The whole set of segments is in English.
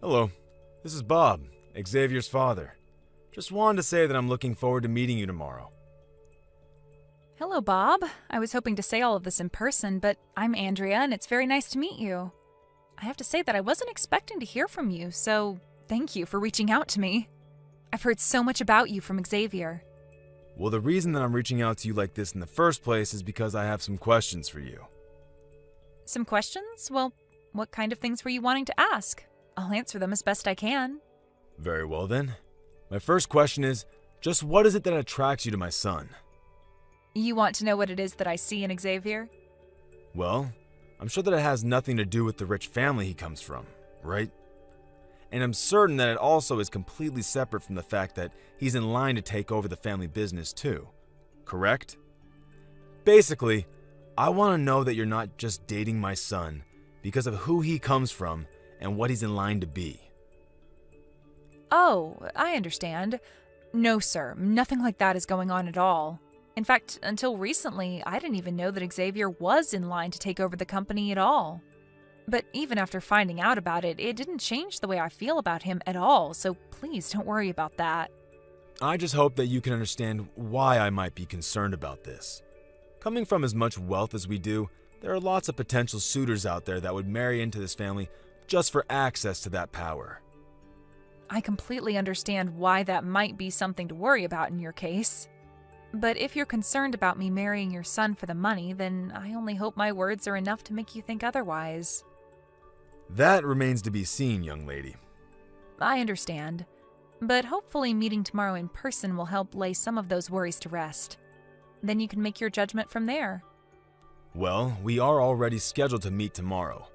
Hello, this is Bob, Xavier's father. Just wanted to say that I'm looking forward to meeting you tomorrow. Hello, Bob. I was hoping to say all of this in person, but I'm Andrea, and it's very nice to meet you. I have to say that I wasn't expecting to hear from you, so thank you for reaching out to me. I've heard so much about you from Xavier. Well, the reason that I'm reaching out to you like this in the first place is because I have some questions for you. Some questions? Well, what kind of things were you wanting to ask? I'll answer them as best I can. Very well then. My first question is, just what is it that attracts you to my son? You want to know what it is that I see in Xavier? Well, I'm sure that it has nothing to do with the rich family he comes from, right? And I'm certain that it also is completely separate from the fact that he's in line to take over the family business too, correct? Basically, I want to know that you're not just dating my son because of who he comes from and what he's in line to be. Oh, I understand. No, sir, nothing like that is going on at all. In fact, until recently, I didn't even know that Xavier was in line to take over the company at all. But even after finding out about it, it didn't change the way I feel about him at all, so please don't worry about that. I just hope that you can understand why I might be concerned about this. Coming from as much wealth as we do, there are lots of potential suitors out there that would marry into this family just for access to that power. I completely understand why that might be something to worry about in your case. But if you're concerned about me marrying your son for the money, then I only hope my words are enough to make you think otherwise. That remains to be seen, young lady. I understand. But hopefully meeting tomorrow in person will help lay some of those worries to rest. Then you can make your judgment from there. Well, we are already scheduled to meet tomorrow.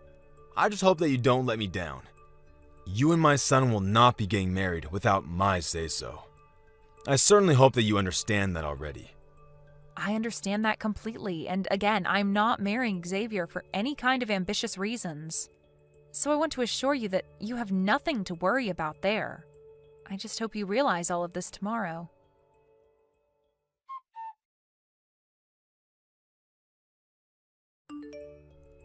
I just hope that you don't let me down. You and my son will not be getting married without my say-so. I certainly hope that you understand that already. I understand that completely, and again, I'm not marrying Xavier for any kind of ambitious reasons. So I want to assure you that you have nothing to worry about there. I just hope you realize all of this tomorrow.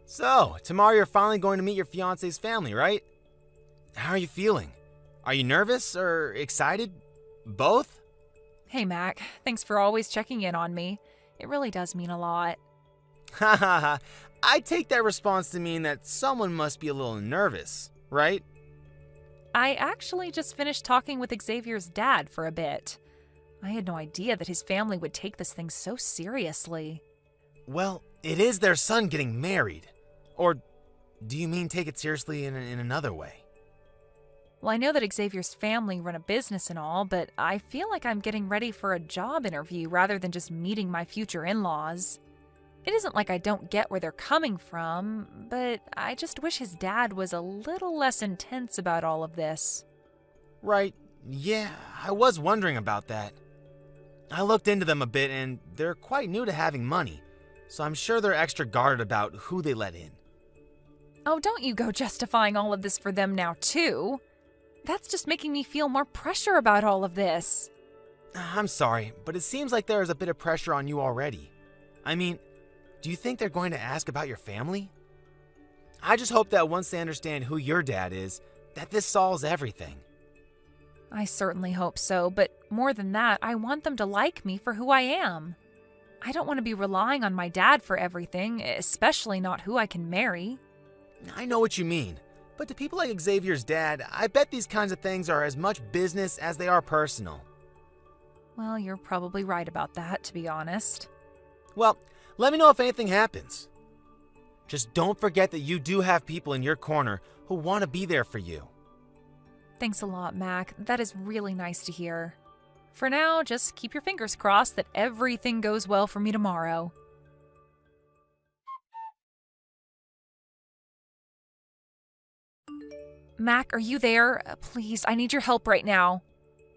So, tomorrow you're finally going to meet your fiance's family, right? How are you feeling? Are you nervous or excited? Both? Hey, Mac. Thanks for always checking in on me. It really does mean a lot. Ha ha ha. I take that response to mean that someone must be a little nervous, right? I actually just finished talking with Xavier's dad for a bit. I had no idea that his family would take this thing so seriously. Well, it is their son getting married. Or do you mean take it seriously in another way? Well, I know that Xavier's family run a business and all, but I feel like I'm getting ready for a job interview rather than just meeting my future in-laws. It isn't like I don't get where they're coming from, but I just wish his dad was a little less intense about all of this. Right, yeah, I was wondering about that. I looked into them a bit and they're quite new to having money, so I'm sure they're extra guarded about who they let in. Oh, don't you go justifying all of this for them now, too. That's just making me feel more pressure about all of this. I'm sorry, but it seems like there is a bit of pressure on you already. I mean, do you think they're going to ask about your family? I just hope that once they understand who your dad is, that this solves everything. I certainly hope so, but more than that, I want them to like me for who I am. I don't want to be relying on my dad for everything, especially not who I can marry. I know what you mean, but to people like Xavier's dad, I bet these kinds of things are as much business as they are personal. Well, you're probably right about that, to be honest. Well, let me know if anything happens. Just don't forget that you do have people in your corner who want to be there for you. Thanks a lot, Mac. That is really nice to hear. For now, just keep your fingers crossed that everything goes well for me tomorrow. Mac, are you there? Please, I need your help right now.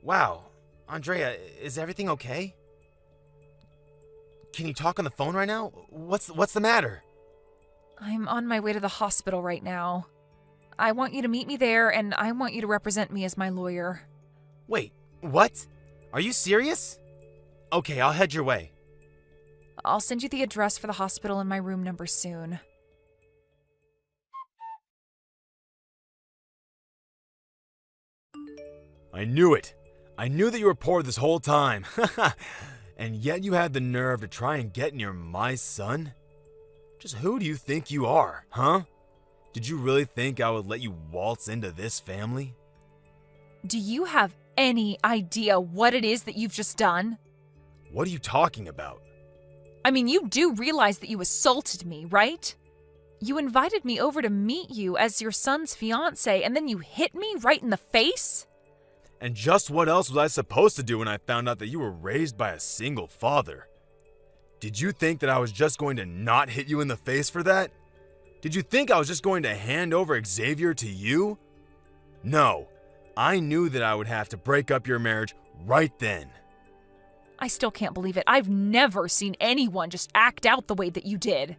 Wow, Andrea, is everything okay? Can you talk on the phone right now? What's the matter? I'm on my way to the hospital right now. I want you to meet me there, and I want you to represent me as my lawyer. Wait, what? Are you serious? Okay, I'll head your way. I'll send you the address for the hospital and my room number soon. I knew it. I knew that you were poor this whole time. And yet you had the nerve to try and get near my son? Just who do you think you are, huh? Did you really think I would let you waltz into this family? Do you have any idea what it is that you've just done? What are you talking about? I mean, you do realize that you assaulted me, right? You invited me over to meet you as your son's fiancé, and then you hit me right in the face? And just what else was I supposed to do when I found out that you were raised by a single father? Did you think that I was just going to not hit you in the face for that? Did you think I was just going to hand over Xavier to you? No, I knew that I would have to break up your marriage right then. I still can't believe it. I've never seen anyone just act out the way that you did.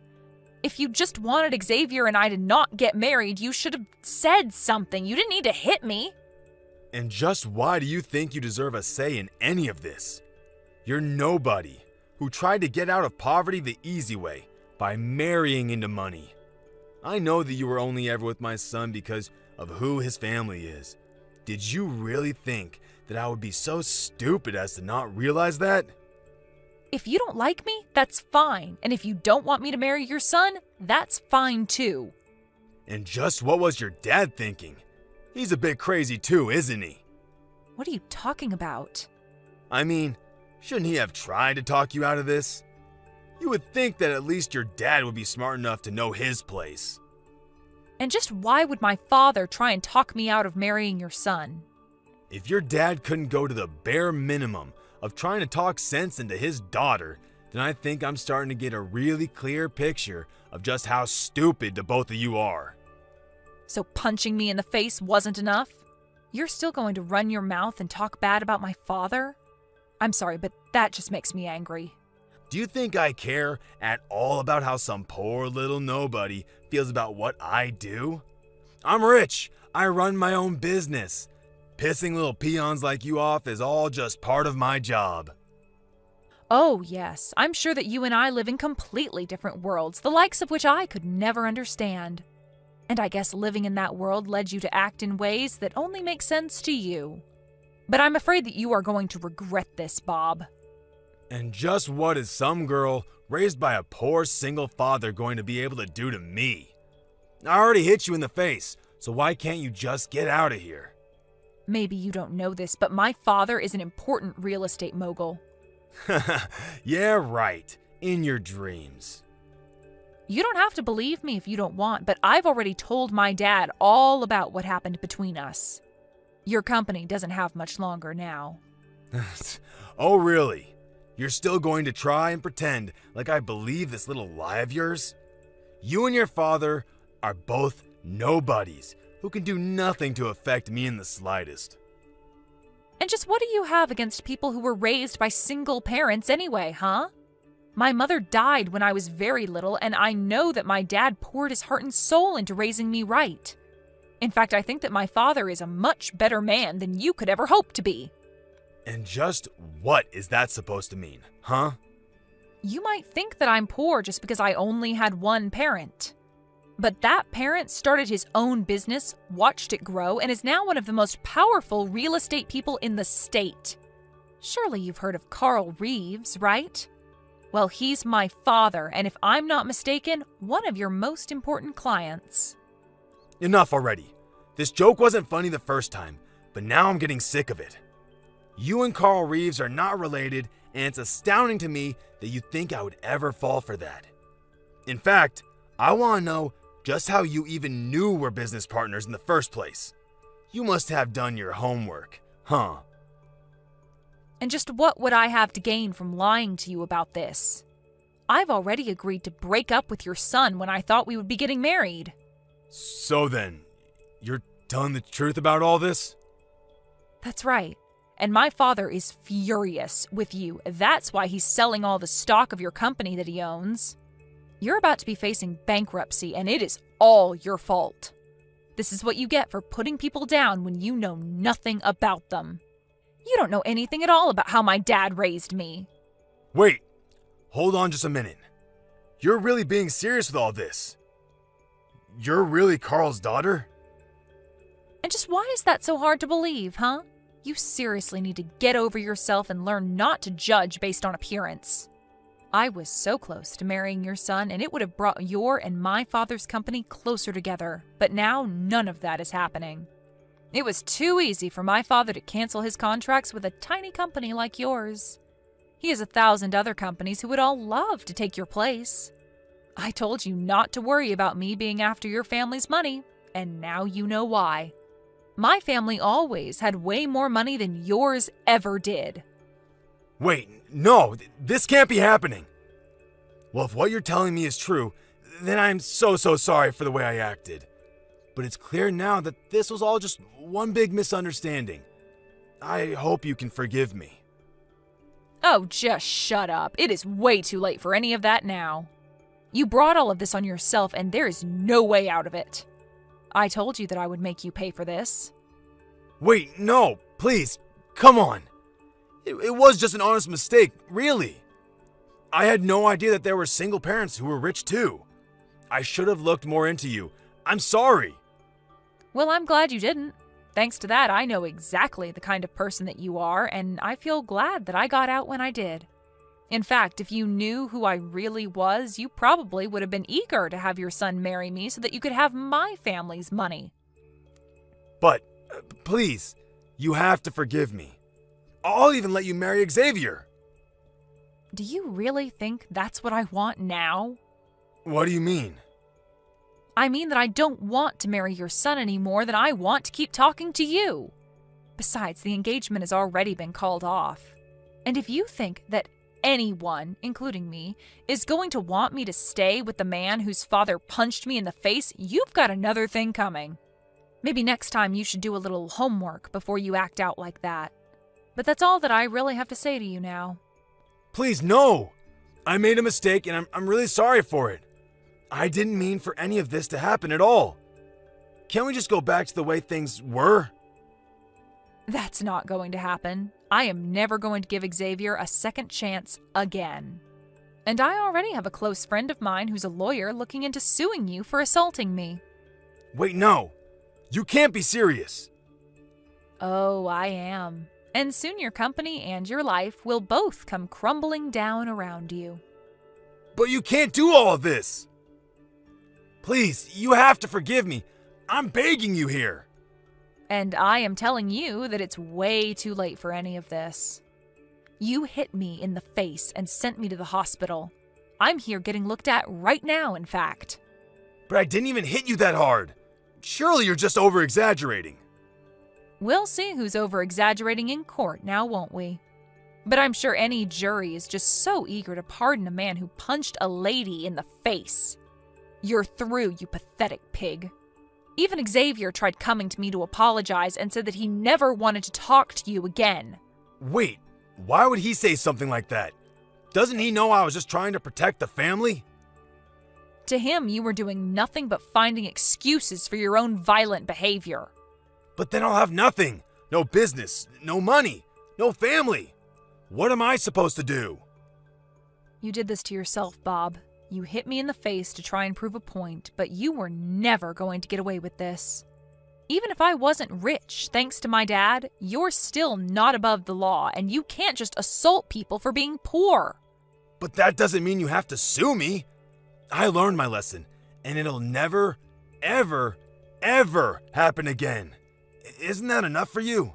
If you just wanted Xavier and I to not get married, you should have said something. You didn't need to hit me. And just why do you think you deserve a say in any of this? You're nobody who tried to get out of poverty the easy way by marrying into money. I know that you were only ever with my son because of who his family is. Did you really think that I would be so stupid as to not realize that? If you don't like me, that's fine. And if you don't want me to marry your son, that's fine too. And just what was your dad thinking? He's a bit crazy too, isn't he? What are you talking about? I mean, shouldn't he have tried to talk you out of this? You would think that at least your dad would be smart enough to know his place. And just why would my father try and talk me out of marrying your son? If your dad couldn't go to the bare minimum of trying to talk sense into his daughter, then I think I'm starting to get a really clear picture of just how stupid the both of you are. So punching me in the face wasn't enough? You're still going to run your mouth and talk bad about my father? I'm sorry, but that just makes me angry. Do you think I care at all about how some poor little nobody feels about what I do? I'm rich. I run my own business. Pissing little peons like you off is all just part of my job. Oh, yes, I'm sure that you and I live in completely different worlds, the likes of which I could never understand. And I guess living in that world led you to act in ways that only make sense to you. But I'm afraid that you are going to regret this, Bob. And just what is some girl raised by a poor single father going to be able to do to me? I already hit you in the face, so why can't you just get out of here? Maybe you don't know this, but my father is an important real estate mogul. Yeah, right. In your dreams. You don't have to believe me if you don't want, but I've already told my dad all about what happened between us. Your company doesn't have much longer now. Oh, really? You're still going to try and pretend like I believe this little lie of yours? You and your father are both nobodies who can do nothing to affect me in the slightest. And just what do you have against people who were raised by single parents anyway, huh? My mother died when I was very little, and I know that my dad poured his heart and soul into raising me right. In fact, I think that my father is a much better man than you could ever hope to be. And just what is that supposed to mean, huh? You might think that I'm poor just because I only had one parent. But that parent started his own business, watched it grow, and is now one of the most powerful real estate people in the state. Surely you've heard of Carl Reeves, right? Well, he's my father, and if I'm not mistaken, one of your most important clients. Enough already. This joke wasn't funny the first time, but now I'm getting sick of it. You and Carl Reeves are not related, and it's astounding to me that you think I would ever fall for that. In fact, I want to know just how you even knew we're business partners in the first place. You must have done your homework, huh? And just what would I have to gain from lying to you about this? I've already agreed to break up with your son when I thought we would be getting married. So then, you're telling the truth about all this? That's right. And my father is furious with you. That's why he's selling all the stock of your company that he owns. You're about to be facing bankruptcy, and it is all your fault. This is what you get for putting people down when you know nothing about them. You don't know anything at all about how my dad raised me. Wait, hold on just a minute. You're really being serious with all this? You're really Carl's daughter? And just why is that so hard to believe, huh? You seriously need to get over yourself and learn not to judge based on appearance. I was so close to marrying your son, and it would have brought your and my father's company closer together, but now none of that is happening. It was too easy for my father to cancel his contracts with a tiny company like yours. He has 1,000 other companies who would all love to take your place. I told you not to worry about me being after your family's money, and now you know why. My family always had way more money than yours ever did. Wait, no, this can't be happening. Well, if what you're telling me is true, then I'm so sorry for the way I acted. But it's clear now that this was all just one big misunderstanding. I hope you can forgive me. Oh, just shut up. It is way too late for any of that now. You brought all of this on yourself, and there is no way out of it. I told you that I would make you pay for this. Wait, no, please, come on. It was just an honest mistake, really. I had no idea that there were single parents who were rich too. I should have looked more into you. I'm sorry. Well, I'm glad you didn't. Thanks to that, I know exactly the kind of person that you are, and I feel glad that I got out when I did. In fact, if you knew who I really was, you probably would have been eager to have your son marry me so that you could have my family's money. But, please, you have to forgive me. I'll even let you marry Xavier. Do you really think that's what I want now? What do you mean? I mean that I don't want to marry your son any more than I want to keep talking to you. Besides, the engagement has already been called off. And if you think that anyone, including me, is going to want me to stay with the man whose father punched me in the face, you've got another thing coming. Maybe next time you should do a little homework before you act out like that. But that's all that I really have to say to you now. Please, no! I made a mistake and I'm really sorry for it. I didn't mean for any of this to happen at all. Can't we just go back to the way things were? That's not going to happen. I am never going to give Xavier a second chance again. And I already have a close friend of mine who's a lawyer looking into suing you for assaulting me. Wait, no. You can't be serious. Oh, I am. And soon your company and your life will both come crumbling down around you. But you can't do all of this. Please, you have to forgive me. I'm begging you here. And I am telling you that it's way too late for any of this. You hit me in the face and sent me to the hospital. I'm here getting looked at right now, in fact. But I didn't even hit you that hard. Surely you're just over-exaggerating. We'll see who's over-exaggerating in court now, won't we? But I'm sure any jury is just so eager to pardon a man who punched a lady in the face. You're through, you pathetic pig. Even Xavier tried coming to me to apologize and said that he never wanted to talk to you again. Wait, why would he say something like that? Doesn't he know I was just trying to protect the family? To him, you were doing nothing but finding excuses for your own violent behavior. But then I'll have nothing. No business, no money, no family. What am I supposed to do? You did this to yourself, Bob. You hit me in the face to try and prove a point, but you were never going to get away with this. Even if I wasn't rich, thanks to my dad, you're still not above the law, and you can't just assault people for being poor. But that doesn't mean you have to sue me. I learned my lesson, and it'll never, ever, ever happen again. Isn't that enough for you?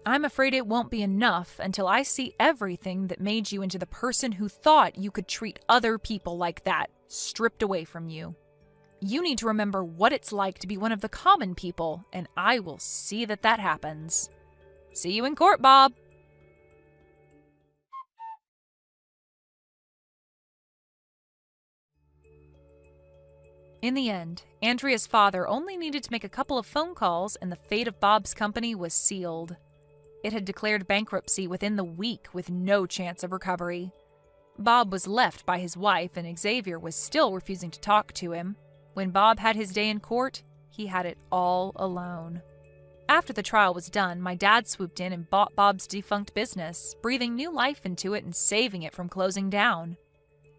I'm afraid it won't be enough until I see everything that made you into the person who thought you could treat other people like that, stripped away from you. You need to remember what it's like to be one of the common people, and I will see that that happens. See you in court, Bob. In the end, Andrea's father only needed to make a couple of phone calls and the fate of Bob's company was sealed. It had declared bankruptcy within the week with no chance of recovery. Bob was left by his wife and Xavier was still refusing to talk to him. When Bob had his day in court, he had it all alone. After the trial was done, my dad swooped in and bought Bob's defunct business, breathing new life into it and saving it from closing down.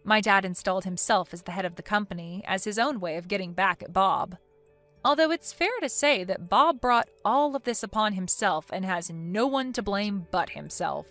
My dad installed himself as the head of the company as his own way of getting back at Bob. Although it's fair to say that Bob brought all of this upon himself and has no one to blame but himself.